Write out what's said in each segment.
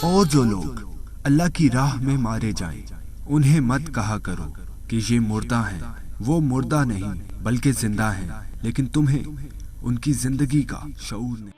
اور جو لوگ اللہ کی راہ میں مارے جائیں انہیں مت کہا کرو کہ یہ مردہ ہیں، وہ مردہ نہیں بلکہ زندہ ہیں، لیکن تمہیں ان کی زندگی کا شعور نہیں۔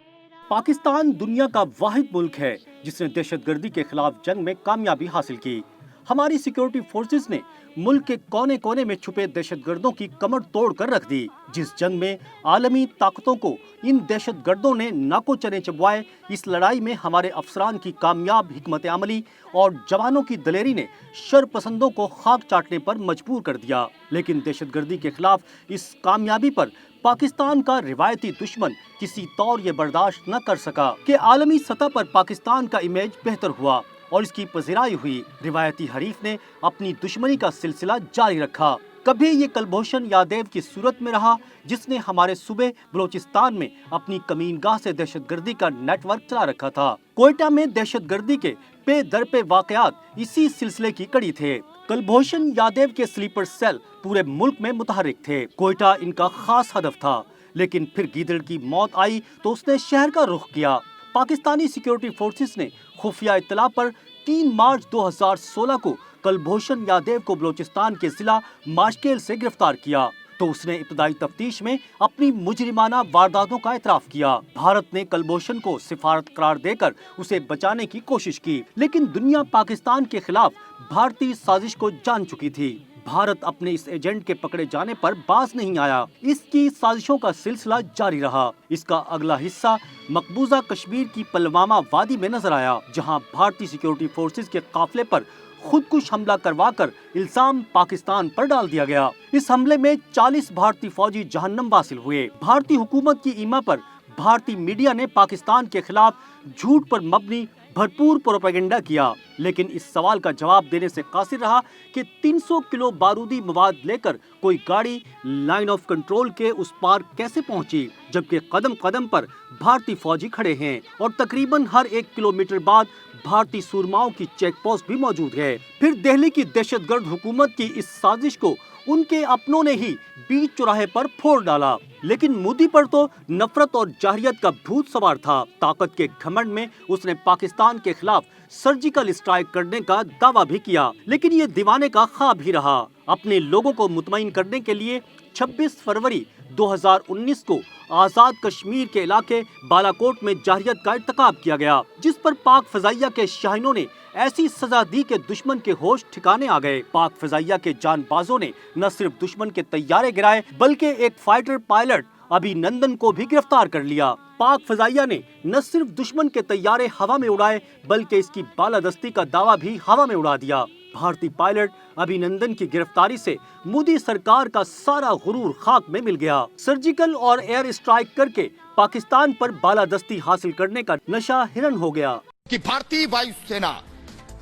پاکستان دنیا کا واحد ملک ہے جس نے دہشت گردی کے خلاف جنگ میں کامیابی حاصل کی۔ ہماری سیکیورٹی فورسز نے ملک کے کونے کونے میں چھپے دہشت گردوں کی کمر توڑ کر رکھ دی۔ جس جنگ میں عالمی طاقتوں کو ان دہشت گردوں نے ناکو چنے چبوائے، اس لڑائی میں ہمارے افسران کی کامیاب حکمت عملی اور جوانوں کی دلیری نے شر پسندوں کو خاک چاٹنے پر مجبور کر دیا۔ لیکن دہشت گردی کے خلاف اس کامیابی پر پاکستان کا روایتی دشمن کسی طور یہ برداشت نہ کر سکا کہ عالمی سطح پر پاکستان کا امیج بہتر ہوا اور اس کی پذیرائی ہوئی۔ روایتی حریف نے اپنی دشمنی کا سلسلہ جاری رکھا۔ کبھی یہ کلبھوشن یادیو کی صورت میں رہا جس نے ہمارے صوبے بلوچستان میں اپنی کمین گاہ سے دہشت گردی کا نیٹ ورک چلا رکھا تھا۔ کوئٹہ میں دہشت گردی کے پے در پہ واقعات اسی سلسلے کی کڑی تھے۔ کلبھوشن یادیو کے سلیپر سیل پورے ملک میں متحرک تھے۔ کوئٹہ ان کا خاص ہدف تھا، لیکن پھر گیدڑ کی موت آئی تو اس نے شہر کا رخ کیا۔ پاکستانی سیکیورٹی فورسز نے خفیہ اطلاع پر 3 مارچ 2016 کو کلبھوشن یادیو کو بلوچستان کے ضلع ماشکیل سے گرفتار کیا تو اس نے ابتدائی تفتیش میں اپنی مجرمانہ وارداتوں کا اعتراف کیا۔ بھارت نے کلبھوشن کو سفارت قرار دے کر اسے بچانے کی کوشش کی، لیکن دنیا پاکستان کے خلاف بھارتی سازش کو جان چکی تھی۔ بھارت اپنے اس ایجنٹ کے پکڑے جانے پر باز نہیں آیا۔ اس کی سازشوں کا سلسلہ جاری رہا۔ اس کا اگلا حصہ مقبوضہ کشمیر کی پلوامہ وادی میں نظر آیا، جہاں بھارتی سیکیورٹی فورسز کے قافلے پر خودکش حملہ کروا کر الزام پاکستان پر ڈال دیا گیا۔ اس حملے میں 40 بھارتی فوجی جہنم واصل ہوئے۔ بھارتی حکومت کی ایما پر بھارتی میڈیا نے پاکستان کے خلاف جھوٹ پر مبنی بھرپور پروپیگنڈا کیا، لیکن اس سوال کا جواب دینے سے قاصر رہا کہ 300 کلو بارودی مواد لے کر کوئی گاڑی لائن آف کنٹرول کے اس پار کیسے پہنچی، جبکہ قدم قدم پر بھارتی فوجی کھڑے ہیں اور تقریباً ہر 1 کلومیٹر بعد بھارتی سورماؤں کی چیک پوسٹ بھی موجود ہے۔ پھر دہلی کی دہشت گرد حکومت کی اس سازش کو ان کے اپنوں نے ہی بیچ چوراہے پر پھوڑ ڈالا، لیکن مودی پر تو نفرت اور جارحیت کا بھوت سوار تھا۔ طاقت کے گھمنڈ میں اس نے پاکستان کے خلاف سرجیکل اسٹرائک کرنے کا دعویٰ بھی کیا، لیکن یہ دیوانے کا خواب ہی رہا۔ اپنے لوگوں کو مطمئن کرنے کے لیے 26 فروری 2019 کو آزاد کشمیر کے علاقے بالاکوٹ میں جارحیت کا ارتکاب کیا گیا، جس پر پاک فضائیہ کے شاہینوں نے ایسی سزا دی کہ دشمن کے ہوش ٹھکانے آ گئے۔ پاک فضائیہ کے جان بازوں نے نہ صرف دشمن کے طیارے گرائے بلکہ ایک فائٹر پائلٹ ابھی نندن کو بھی گرفتار کر لیا۔ پاک فضائیہ نے نہ صرف دشمن کے طیارے ہوا میں اڑائے بلکہ اس کی بالادستی کا دعویٰ بھی ہوا میں اڑا دیا۔ بھارتی پائلٹ ابھی نندن کی گرفتاری سے مودی سرکار کا سارا غرور خاک میں مل گیا۔ سرجیکل اور ایئر اسٹرائک کر کے پاکستان پر بالادستی حاصل کرنے کا نشہ ہرن ہو گیا کہ بھارتی وایو سینا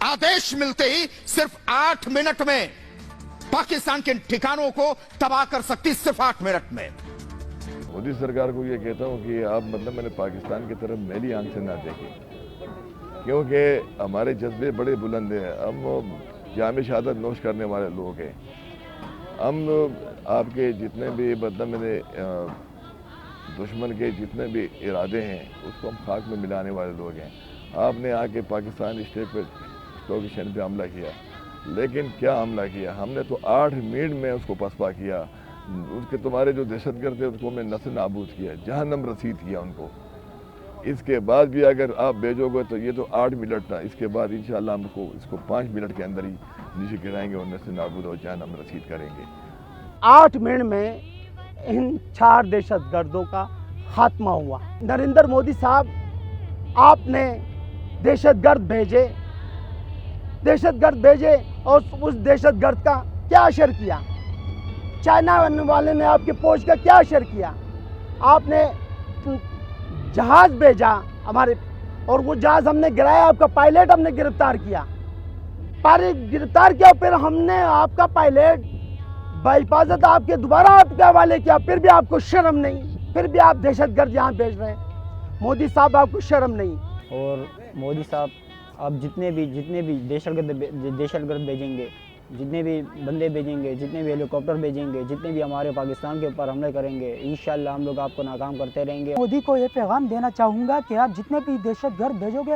آدیش ملتے ہی صرف 8 منٹ میں پاکستان کے ٹھکانوں کو تباہ کر سکتی، صرف 8 منٹ میں۔ مودی سرکار کو یہ کہتا ہوں کہ آپ میں نے پاکستان کی طرف میلی آنکھ سے نہ دیکھیں، کیونکہ ہمارے جذبے بڑے بلند ہیں، ہم جام شہادت نوش کرنے والے لوگ ہیں۔ ہم آپ کے جتنے بھی میرے دشمن کے جتنے بھی ارادے ہیں اس کو ہم خاک میں ملانے والے لوگ ہیں۔ آپ نے آ کے پاکستان اسٹیٹ ایکسچینج پہ حملہ کیا، لیکن کیا حملہ کیا؟ ہم نے تو 8 منٹ میں اس کو پسپا کیا۔ اس کے تمہارے جو دہشت گرد تھے اس کو میں نسل نابود کیا، جہنم رسید کیا ان کو۔ اس کے بعد بھی اگر آپ بھیجو گے تو یہ تو 8 منٹ تھا، اس کے بعد انشاءاللہ ہم کو اس کو 5 منٹ کے اندر ہی نیچے گرائیں گے اور نسل نابود اور جہنم رسید کریں گے۔ 8 منٹ میں ان 4 دہشت گردوں کا خاتمہ ہوا۔ نریندر مودی صاحب، آپ نے دہشت گرد بھیجے اور اس دہشت گرد کا کیا اثر کیا؟ چائنا والے نے آپ کے فوج کا کیا اثر کیا؟ آپ نے جہاز بھیجا ہمارے، اور وہ جہاز ہم نے گرایا، آپ کا پائلٹ ہم نے گرفتار کیا، پھر ہم نے آپ کا پائلٹ بحفاظت آپ کے دوبارہ آپ کے حوالے کیا، پھر بھی آپ کو شرم نہیں، پھر بھی آپ دہشت گرد یہاں بھیج رہے ہیں۔ مودی صاحب آپ کو شرم نہیں؟ اور مودی صاحب، آپ جتنے بھی دہشت گرد بھیجیں گے، جتنے بھی بندے بھیجیں گے، جتنے بھی ہیلی کاپٹر بھیجیں گے، جتنے بھی ہمارے پاکستان کے اوپر حملے کریں گے، انشاءاللہ ہم لوگ آپ کو ناکام کرتے رہیں گے۔ مودی کو یہ پیغام دینا چاہوں گا کہ آپ جتنے بھی دہشت گرد بھیجو گے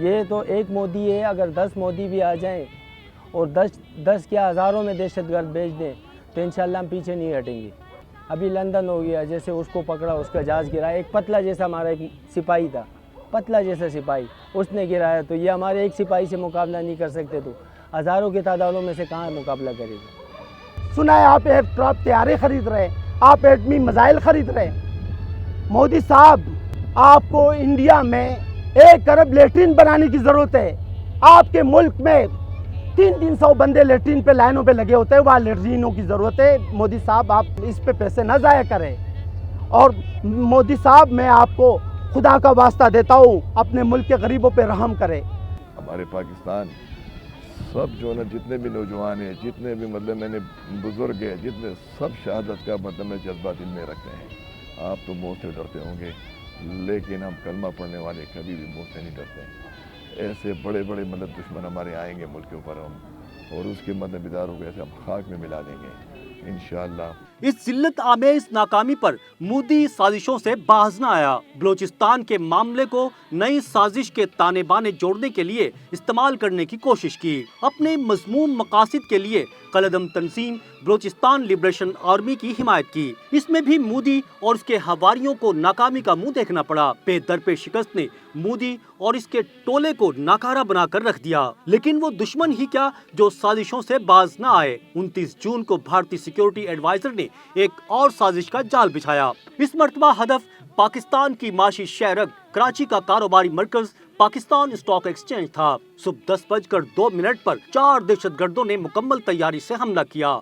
یہ تو ایک مودی ہے، اگر 10 مودی بھی آ جائیں اور 10 کیا ہزاروں میں دہشت گرد بھیج دیں تو انشاءاللہ ہم پیچھے نہیں ہٹیں گے۔ ابھی لندن ہو گیا، جیسے اس کو پکڑا، اس کا جہاز گرایا، ایک پتلا جیسا ہمارا ایک سپاہی تھا، پتلا جیسا سپاہی، اس نے گرایا، تو یہ ہمارے ایک سپاہی سے مقابلہ نہیں کر سکتے، تو ہزاروں کی تعدادوں میں سے کہاں مقابلہ کرے گا۔ سنا ہے آپ ایئر کرافٹ طیارے خرید رہے، آپ ایٹمی میزائل خرید رہے۔ مودی صاحب، آپ کو انڈیا میں 1 ارب لیٹرین بنانے کی ضرورت ہے۔ آپ کے ملک میں 300 بندے لیٹرین پہ لائنوں پہ لگے ہوتے ہیں، وہاں لیٹرینوں کی ضرورت ہے۔ مودی صاحب، آپ اس پہ پیسے نہ ضائع کریں۔ اور مودی صاحب، میں آپ کو خدا کا واسطہ دیتا ہوں، اپنے ملک کے غریبوں پہ رحم کرے۔ ہمارے پاکستان سب جو نا جتنے بھی نوجوان ہیں، جتنے بھی مطلب میں نے بزرگ ہیں، جتنے سب شہادت کا مطلب میں جذبہ دل میں رکھتے ہیں۔ آپ تو موت سے ڈرتے ہوں گے، لیکن ہم کلمہ پڑھنے والے کبھی بھی موت سے نہیں ڈرتے ہیں۔ ایسے بڑے بڑے مطلب دشمن ہمارے آئیں گے ملک کے اوپر، ہم اور اس کے مطلب اداروں کو ایسے ہم خاک میں ملا دیں گے انشاءاللہ۔ اس ذلت آمیز ناکامی پر مودی سازشوں سے باز نہ آیا۔ بلوچستان کے معاملے کو نئی سازش کے تانے بانے جوڑنے کے لیے استعمال کرنے کی کوشش کی۔ اپنے مذموم مقاصد کے لیے قلعدم تنظیم بلوچستان لبریشن آرمی کی حمایت کی۔ اس میں بھی مودی اور اس کے حواریوں کو ناکامی کا منہ دیکھنا پڑا۔ پہ در پہ شکست نے مودی اور اس کے ٹولے کو ناکارہ بنا کر رکھ دیا، لیکن وہ دشمن ہی کیا جو سازشوں سے باز نہ آئے۔ 29 جون کو بھارتی سیکیورٹی ایڈوائزر نے ایک اور سازش کا جال بچھایا۔ اس مرتبہ ہدف پاکستان کی معاشی شہرگ کراچی کا کاروباری مرکز پاکستان اسٹاک ایکسچینج تھا۔ صبح 10:02 پر 4 دہشت گردوں نے مکمل تیاری سے حملہ کیا۔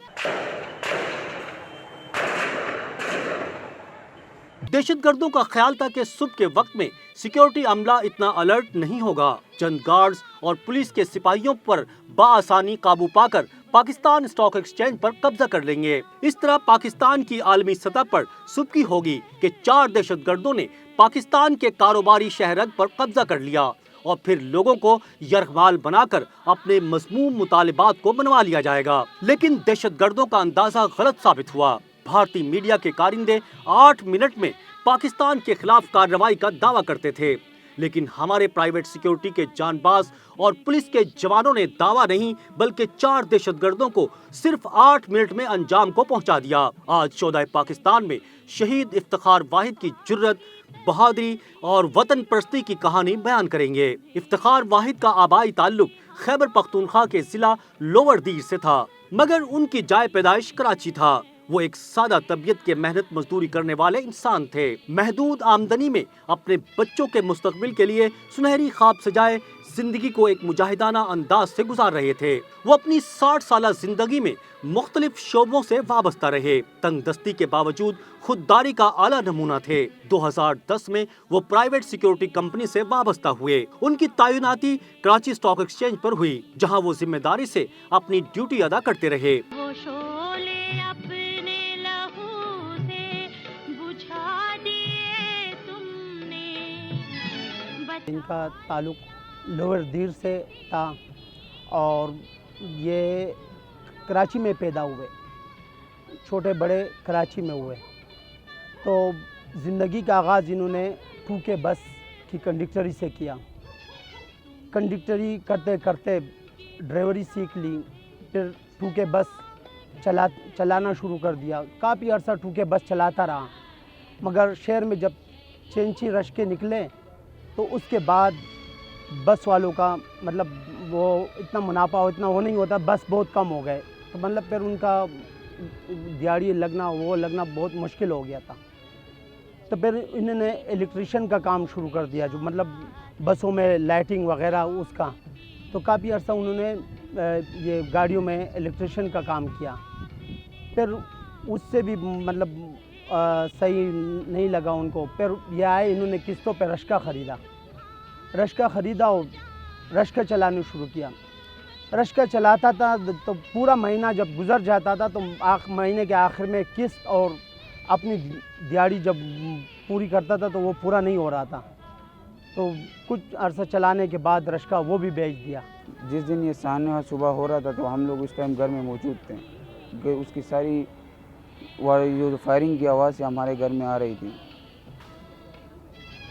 دہشت گردوں کا خیال تھا کہ صبح کے وقت میں سیکیورٹی عملہ اتنا الرٹ نہیں ہوگا، چند گارڈز اور پولیس کے سپاہیوں پر بآسانی قابو پا کر پاکستان اسٹاک ایکسچینج پر قبضہ کر لیں گے۔ اس طرح پاکستان کی عالمی سطح پر سبکی ہوگی کہ 4 دہشت گردوں نے پاکستان کے کاروباری شہرگ پر قبضہ کر لیا اور پھر لوگوں کو یرغمال بنا کر اپنے مذموم مطالبات کو منوا لیا جائے گا۔ لیکن دہشت گردوں کا اندازہ غلط ثابت ہوا۔ بھارتی میڈیا کے کارندے 8 منٹ میں پاکستان کے خلاف کارروائی کا دعویٰ کرتے تھے، لیکن ہمارے پرائیویٹ سیکیورٹی کے جان باز اور پولیس کے جوانوں نے دعویٰ نہیں بلکہ 4 دہشت گردوں کو صرف 8 منٹ میں انجام کو پہنچا دیا۔ آج شہدائے پاکستان میں شہید افتخار واحد کی جرت، بہادری اور وطن پرستی کی کہانی بیان کریں گے۔ افتخار واحد کا آبائی تعلق خیبر پختونخوا کے ضلع لوور دیر سے تھا، مگر ان کی جائے پیدائش کراچی تھا۔ وہ ایک سادہ طبیعت کے محنت مزدوری کرنے والے انسان تھے۔ محدود آمدنی میں اپنے بچوں کے مستقبل کے لیے سنہری خواب سجائے زندگی کو ایک مجاہدانہ انداز سے گزار رہے تھے۔ وہ اپنی 60 سالہ زندگی میں مختلف شعبوں سے وابستہ رہے، تنگ دستی کے باوجود خودداری کا اعلیٰ نمونہ تھے۔ 2010 میں وہ پرائیویٹ سیکیورٹی کمپنی سے وابستہ ہوئے۔ ان کی تعیناتی کراچی اسٹاک ایکسچینج پر ہوئی، جہاں وہ ذمہ داری سے اپنی ڈیوٹی ادا کرتے رہے۔ ان کا تعلق لوور دیر سے تھا اور یہ کراچی میں پیدا ہوئے، چھوٹے بڑے کراچی میں ہوئے۔ تو زندگی کا آغاز انہوں نے ٹھوکے بس کی کنڈکٹری سے کیا۔ کنڈکٹری کرتے کرتے ڈرائیوری سیکھ لی، پھر ٹھوکے بس چلانا شروع کر دیا۔ کافی عرصہ ٹھوکے بس چلاتا رہا، مگر شہر میں جب چینچی رش کے نکلے تو اس کے بعد بس والوں کا مطلب وہ اتنا منافع اتنا وہ نہیں ہوتا، بس بہت کم ہو گئے، تو مطلب پھر ان کا دیہڑی لگنا بہت مشکل ہو گیا تھا۔ تو پھر انہوں نے الیکٹریشین کا کام شروع کر دیا، جو مطلب بسوں میں لائٹنگ وغیرہ اس کا۔ تو کافی عرصہ انہوں نے یہ گاڑیوں میں الیکٹریشین کا کام کیا۔ پھر اس سے بھی مطلب صحیح نہیں لگا ان کو، پھر یہ آئے، انہوں نے قسطوں پہ رشکہ خریدا اور رشکہ چلانا شروع کیا۔ رشکہ چلاتا تھا تو پورا مہینہ جب گزر جاتا تھا تو مہینے کے آخر میں قسط اور اپنی دیہڑی جب پوری کرتا تھا تو وہ پورا نہیں ہو رہا تھا، تو کچھ عرصہ چلانے کے بعد رشکہ وہ بھی بیچ دیا۔ جس دن یہ سانحہ صبح ہو رہا تھا تو ہم لوگ اس ٹائم گھر میں موجود تھے، کہ اس کی ساری جو فائرنگ کی آواز سے ہمارے گھر میں آ رہی تھی۔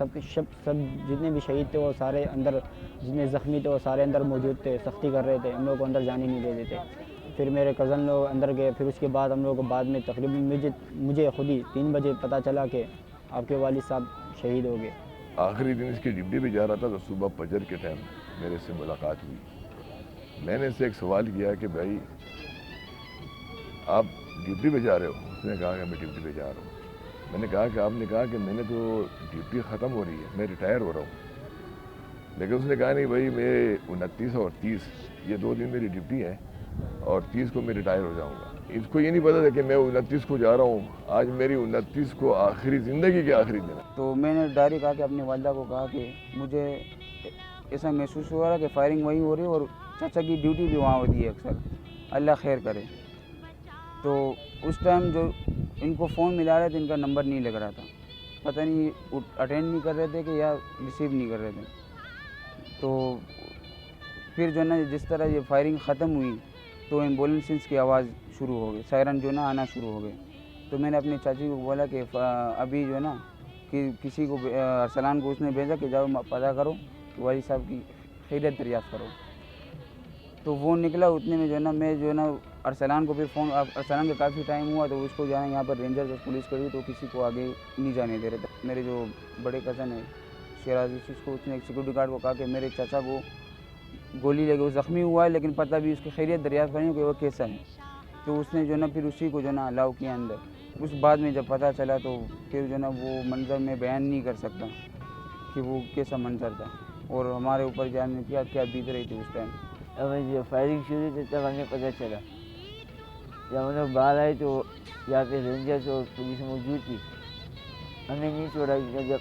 سب جتنے بھی شہید تھے وہ سارے اندر، جتنے زخمی تھے وہ سارے اندر موجود تھے، سختی کر رہے تھے، ہم لوگ کو اندر جانے نہیں دے دیتے۔ پھر میرے کزن لوگ اندر گئے، پھر اس کے بعد ہم لوگ کو بعد میں تقریباً مجھے خود ہی 3 بجے پتہ چلا کہ آپ کے والد صاحب شہید ہو گئے۔ آخری دن اس کی ڈیوٹی پہ جا رہا تھا تو صبح فجر کے ٹائم میرے سے ملاقات ہوئی۔ میں نے اس سے ایک سوال کیا کہ بھائی آپ ڈیوٹی پہ جا رہے ہو؟ اس نے کہا کہ میں ڈیوٹی پہ جا رہا ہوں۔ میں نے کہا کہ آپ نے کہا کہ میں نے تو ڈیوٹی ختم ہو رہی ہے، میں ریٹائر ہو رہا ہوں۔ لیکن اس نے کہا نہیں بھائی میں 29 اور 30 یہ 2 دن میری ڈیوٹی ہے اور 30 کو میں ریٹائر ہو جاؤں گا۔ اس کو یہ نہیں پتا تھا کہ میں 29 کو جا رہا ہوں، آج میری 29 کو آخری زندگی کے آخری دن ہے۔ تو میں نے ڈائریکٹ آ کے اپنی والدہ کو کہا کہ مجھے ایسا محسوس ہو رہا کہ فائرنگ وہیں ہو رہی ہے اور چاچا کی ڈیوٹی بھی وہاں ہوتی ہے اکثر، اللہ خیر کرے۔ تو اس ٹائم جو ان کو فون ملا رہے تھے ان کا نمبر نہیں لگ رہا تھا، پتہ نہیں اٹینڈ نہیں کر رہے تھے کہ یا ریسیو نہیں کر رہے تھے۔ تو پھر جو ہے نا جس طرح یہ فائرنگ ختم ہوئی تو ایمبولینسز کی آواز شروع ہو گئی، سائرن جو ہے نا آنا شروع ہو گئے۔ تو میں نے اپنی چاچی کو بولا کہ ابھی جو ہے نا کہ کسی کو ارسلان کو اس نے بھیجا کہ جاؤ پتہ کرو کہ والد صاحب کی خیریت دریافت کرو۔ تو وہ نکلا، اتنے میں جو ہے نا میں جو ہے نا ارسلان کو پھر فون، ارسلان کا کافی ٹائم ہوا تو اس کو جو ہے نا یہاں پر رینجر پولیس کری تو کسی کو آگے نہیں جانے دے رہے تھے۔ میرے جو بڑے کزن ہیں شیراز، اس کو اس نے ایک سیکورٹی گارڈ کو کہا کہ میرے چاچا کو گولی لگے، وہ زخمی ہوا ہے لیکن پتہ بھی اس کی خیریت دریافت کرنی کہ وہ کیسا ہے۔ تو اس نے جو ہے نا پھر اسی کو جو ہے نا الاؤ کیا اندر۔ اس بعد میں جب پتہ چلا تو پھر جو ہے نا وہ منظر میں بیان نہیں کر سکتا کہ وہ کیسا منظر تھا اور ہمارے اوپر جان کیا بیت رہی تھی اس ٹائم۔ ہمیں جب فائرنگ شروع تھی تب ہمیں پتہ چلا، جب ہم لوگ باہر آئے تو یہاں پہ رینجرز اور پولیس موجود تھی، ہمیں نہیں چھوڑا۔ جب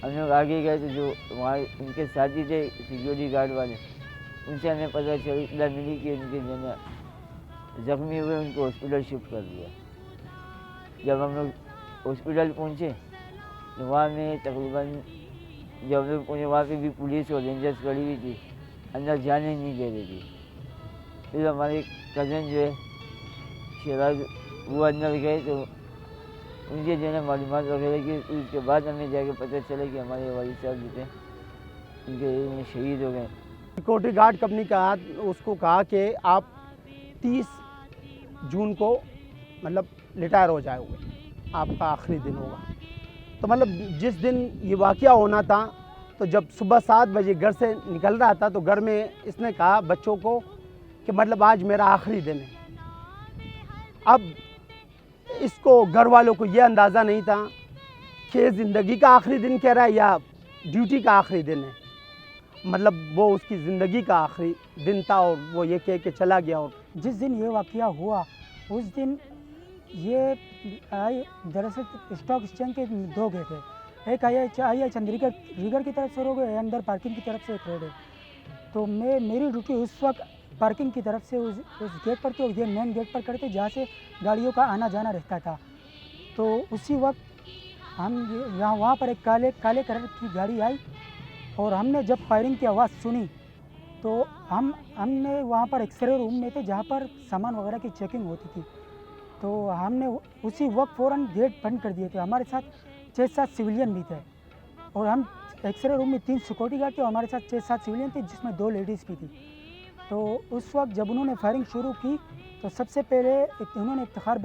ہم لوگ آگے گئے تو جو وہاں ان کے ساتھی تھے سیکورٹی گارڈ والے، ان سے ہمیں پتہ چلا، اطلاع ملی کہ ان کے جو ہے زخمی ہوئے ان کو ہاسپٹل شفٹ کر دیا۔ جب ہم لوگ ہاسپٹل پہنچے تو وہاں میں تقریباً جب ہم لوگ پہنچے وہاں پہ بھی پولیس اور رینجرز کھڑی ہوئی تھی، اندر جانے نہیں دے رہی تھی۔ پھر ہمارے کزن جو ہے شیراز وہ اندر گئے تو ان کے جو ہے معلومات وغیرہ کی، اس کے بعد ہمیں جا کے پتہ چلا کہ ہمارے والد صاحب جو تھے ان کے شہید ہو گئے۔ سیکورٹی گارڈ کمپنی کا اس کو کہا کہ آپ 30 جون کو مطلب ریٹائر ہو جائے ہوئے، آپ کا آخری دن ہوگا۔ تو مطلب جس دن یہ واقعہ ہونا تھا تو جب صبح 7 بجے گھر سے نکل رہا تھا تو گھر میں اس نے کہا بچوں کو کہ مطلب آج میرا آخری دن ہے۔ اب اس کو گھر والوں کو یہ اندازہ نہیں تھا کہ زندگی کا آخری دن کہہ رہا ہے یا ڈیوٹی کا آخری دن ہے۔ مطلب وہ اس کی زندگی کا آخری دن تھا اور وہ یہ کہہ کے چلا گیا۔ اور جس دن یہ واقعہ ہوا اس دن یہ دراصل اسٹاک ایکسچینج کے 2 گیٹ ہے، ایک آئی چندریگر ریگر کی طرف سے روڈ ہے، اندر پارکنگ کی طرف سے ایک روڈ ہے۔ تو میری ڈیوٹی اس وقت پارکنگ کی طرف سے اس گیٹ پر تھی اور یہ مین گیٹ پر کرتے جہاں سے گاڑیوں کا آنا جانا رہتا تھا۔ تو اسی وقت ہم وہاں پر ایک کالے کلر کی گاڑی آئی اور ہم نے جب فائرنگ کی آواز سنی تو ہم نے وہاں پر ایکس رے روم میں تھے جہاں پر سامان وغیرہ کی چیکنگ ہوتی تھی۔ تو ہم نے اسی وقت فوراً گیٹ بند کر دیے تھے۔ ہمارے ساتھ 6-7 سویلین بھی تھے اور ہم ایکس رے روم میں 3 سیکورٹی گارڈ تھے اور ہمارے ساتھ 6-7 سویلین تھے جس میں 2 لیڈیز بھی تھی۔ تو اس وقت جب انہوں نے فائرنگ شروع کی تو سب سے پہلے انہوں نے افتخار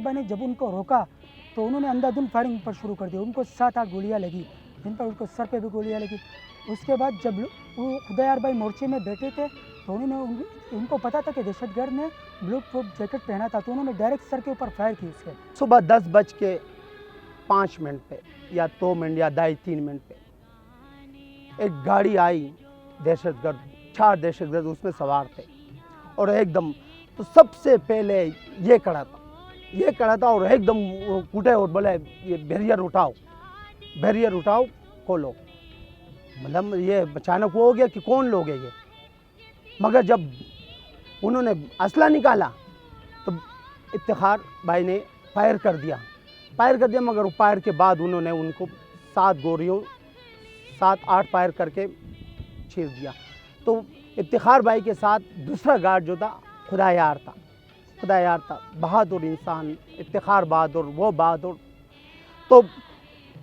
بھائی نے جب ان کو روکا تو انہوں نے اندھا دھند فائرنگ پر شروع کر دیا۔ ان کو 7-8 گولیاں لگی جن پر ان کو سر پہ بھی گولیاں لگی۔ اس کے بعد جب وہ خدایار بھائی مورچے میں بیٹھے تھے تو ان کو پتا تھا کہ دہشت گرد نے بلو پروف جیکٹ پہنا تھا تو انہوں نے ڈائریکٹ سر کے اوپر فائر کی اس کے۔ صبح 10:05 پہ یا 2 منٹ یا 2.5-3 پہ ایک گاڑی آئی دہشت گرد، 4 دہشت گرد اس میں سوار تھے اور ایک دم تو سب سے پہلے یہ کھڑا تھا اور ایک دم کوٹے اور بولے یہ بیریئر اٹھاؤ کھولو۔ مطلب یہ اچانک وہ ہو گیا کہ کون لوگ ہیں یہ، مگر جب انہوں نے اسلحہ نکالا تو افتخار بھائی نے فائر کر دیا مگر وہ فائر کے بعد انہوں نے ان کو 7 گولیوں 7-8 فائر کر کے چھیر دیا۔ تو افتخار بھائی کے ساتھ دوسرا گارڈ جو تھا خدایار تھا، بہادر انسان، افتخار بہادر وہ بہادر۔ تو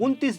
29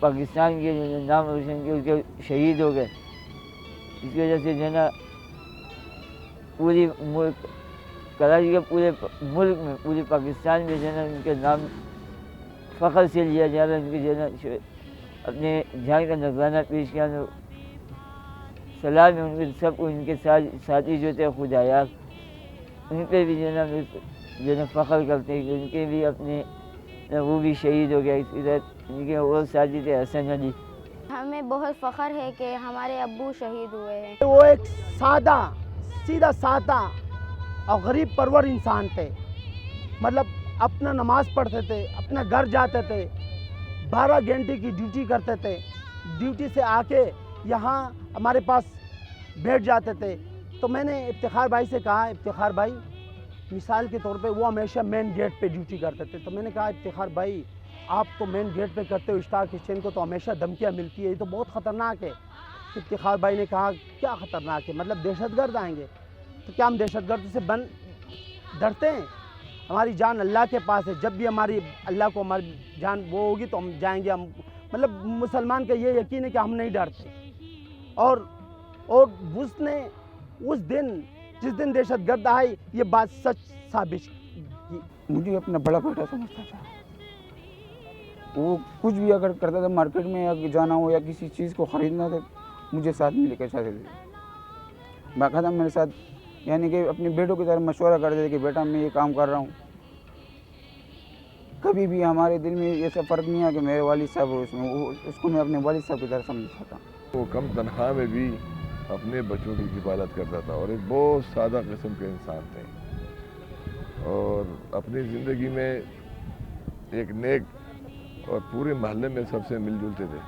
پاکستان کے جو ہے نام روشن کیا، اس کے شہید ہو گئے. اس کی وجہ سے جو ہے نا پوری ملک کراچی کے پورے ملک میں پورے پاکستان میں جو ہے نا ان کے نام فخر سے لیا جا رہا ہے. ان کے جو ہے نا اپنے جان کا نذرانہ پیش کیا. سلام ہے ان کے سب ان کے ساتھی جو تھے خدایا، ان پہ بھی جو ہے نا جو ہے نا فخر کرتے ہیں کہ ان کے بھی اپنے وہ بھی شہید ہو گیا. اسی طرح ان کے اور ساتھی تھے حسن علی. ہمیں بہت فخر ہے کہ ہمارے ابو شہید ہوئے ہیں. وہ ایک سادہ سیدھا سادہ اور غریب پرور انسان تھے. مطلب اپنا نماز پڑھتے تھے، اپنا گھر جاتے تھے، 12 گھنٹے کی ڈیوٹی کرتے تھے. ڈیوٹی سے آ کے یہاں ہمارے پاس بیٹھ جاتے تھے. تو میں نے افتخار بھائی سے کہا، افتخار بھائی مثال کے طور پہ وہ ہمیشہ مین گیٹ پہ ڈیوٹی کرتے تھے. تو میں نے کہا افتخار بھائی آپ تو مین گیٹ پہ کرتے ہو، اشتاق حسین کو تو ہمیشہ دھمکیاں ملتی ہے، یہ تو بہت خطرناک ہے. افتخار بھائی نے کہا کیا خطرناک ہے؟ مطلب دہشت گرد آئیں گے. تو کیا ہم دہشت گرد سے ڈرتے ہیں؟ ہماری جان اللہ کے پاس ہے. جب بھی ہماری اللہ کو ہماری جان وہ ہوگی تو ہم جائیں گے. ہم مطلب مسلمان کا یہ یقین ہے کہ ہم نہیں ڈرتے. اور اس نے اس دن جس دن دہشت گرد آئی یہ بات سچ ثابت کی. مجھے اپنا بڑا بیٹا سمجھتا تھا. وہ کچھ بھی اگر کرتا تھا مارکیٹ میں یا جانا ہو یا کسی چیز کو خریدنا تھا مجھے ساتھ میں لے کے چلتے تھے. باقاعدہ میرے ساتھ یعنی کہ اپنے بیٹوں کی طرح مشورہ کرتے تھے کہ بیٹا میں یہ کام کر رہا ہوں. کبھی بھی ہمارے دل میں ایسا فرق نہیں ہے کہ میرے والد صاحب اس کو میں اپنے والد صاحب کی طرح سمجھتا تھا. وہ کم تنخواہ میں بھی اپنے بچوں کی کفالت کرتا تھا اور ایک بہت سادہ قسم کے انسان تھے اور اپنی زندگی میں ایک نیک اور پورے محلے میں سب سے مل جلتے تھے.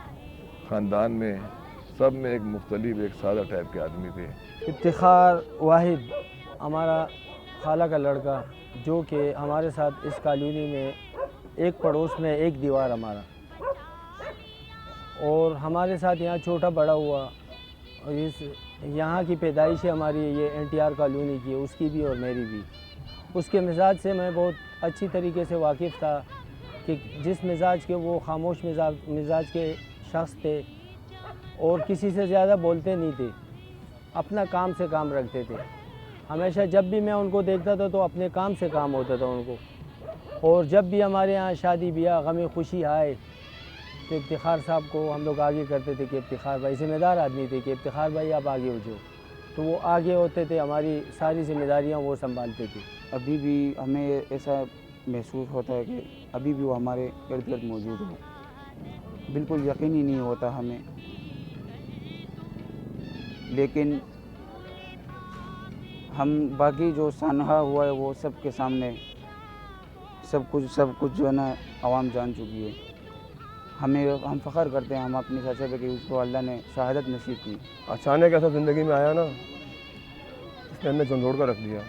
خاندان میں سب میں ایک مختلف ایک سادہ ٹائپ کے آدمی تھے. افتخار واحد ہمارا خالہ کا لڑکا جو کہ ہمارے ساتھ اس کالونی میں ایک پڑوس میں ایک دیوار ہمارا، اور ہمارے ساتھ یہاں چھوٹا بڑا ہوا. اور یہاں کی پیدائش ہے ہماری یہ NTR کالونی کی، اس کی بھی اور میری بھی. اس کے مزاج سے میں بہت اچھی طریقے سے واقف تھا کہ جس مزاج کے وہ خاموش مزاج کے شخص تھے اور کسی سے زیادہ بولتے نہیں تھے، اپنا کام سے کام رکھتے تھے. ہمیشہ جب بھی میں ان کو دیکھتا تھا تو اپنے کام سے کام ہوتا تھا ان کو. اور جب بھی ہمارے یہاں شادی بیاہ غم خوشی آئے تو افتخار صاحب کو ہم لوگ آگے کرتے تھے کہ افتخار بھائی ذمہ دار آدمی تھے کہ افتخار بھائی آپ آگے ہو جاؤ. تو وہ آگے ہوتے تھے، ہماری ساری ذمہ داریاں وہ سنبھالتے تھے. ابھی بھی ہمیں ایسا محسوس ہوتا ہے کہ ابھی بھی وہ ہمارے ارد گرد موجود ہوں. بالکل یقین ہی نہیں ہوتا ہمیں، لیکن ہم باقی جو سانحہ ہوا ہے وہ سب کے سامنے سب کچھ جو ہے نا عوام جان چکی ہے. ہم فخر کرتے ہیں ہم اپنے چاچا پہ کہ اس کو اللہ نے شہادت نصیب کی. اچانک ایسا زندگی میں آیا نا اس نے ہمیں جھنجھوڑ کر رکھ دیا.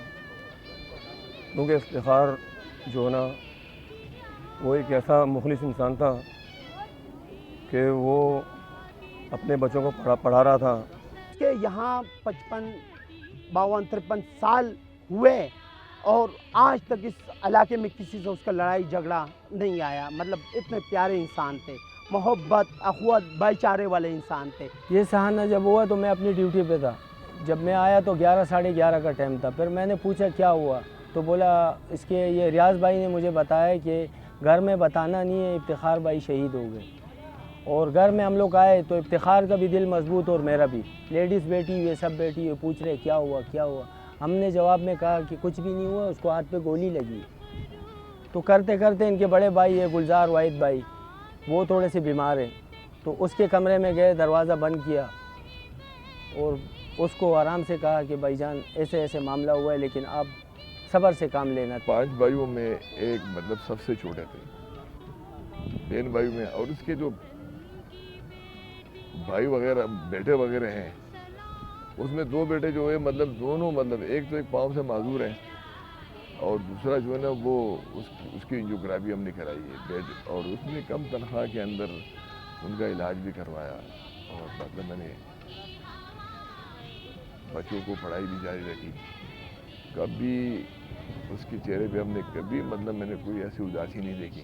کیونکہ افتخار جو ہے نا وہ ایک ایسا مخلص انسان تھا کہ وہ اپنے بچوں کو پڑھا رہا تھا. کہ یہاں 55 52 53 سال ہوئے اور آج تک اس علاقے میں کسی سے اس کا لڑائی جھگڑا نہیں آیا. مطلب اتنے پیارے انسان تھے، محبت اخوت بھائی چارے والے انسان تھے. یہ سہانا جب ہوا تو میں اپنی ڈیوٹی پہ تھا. جب میں آیا تو 11 ساڑھے 11 کا ٹائم تھا. پھر میں نے پوچھا کیا ہوا تو بولا اس کے یہ ریاض بھائی نے مجھے بتایا کہ گھر میں بتانا نہیں ہے، افتخار بھائی شہید ہو گئے. اور گھر میں ہم لوگ آئے تو افتخار کا بھی دل مضبوط اور میرا بھی. لیڈیز بیٹھی ہوئی سب بیٹھی ہوئی پوچھ رہے کیا ہوا کیا ہوا. ہم نے جواب میں کہا کہ کچھ بھی نہیں ہوا، اس کو ہاتھ پہ گولی لگی. تو کرتے کرتے ان کے بڑے بھائی ہے گلزار واحد بھائی، وہ تھوڑے سے بیمار ہیں، تو اس کے کمرے میں گئے، دروازہ بند کیا اور اس کو آرام سے کہا کہ بھائی جان ایسے ایسے معاملہ ہوا ہے لیکن آپ صبر سے کام لینا. 5 بھائیوں میں ایک مطلب سب سے چھوٹے تھے 3 بھائیوں میں. اور اس کے جو بھائی وغیرہ بیٹے وغیرہ ہیں اس میں 2 بیٹے جو ہے مطلب دونوں مطلب ایک تو ایک پاؤں سے معذور ہیں اور دوسرا جو ہے نا وہ اس کی انجیوگرافی ہم نے کرائی ہے اور اس نے کم تنخواہ کے اندر ان کا علاج بھی کروایا. اور مطلب میں نے بچوں کو پڑھائی بھی جاری رکھی. کبھی اس کے چہرے پہ ہم نے کبھی مطلب میں نے کوئی ایسی اداسی نہیں دیکھی.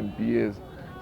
MPs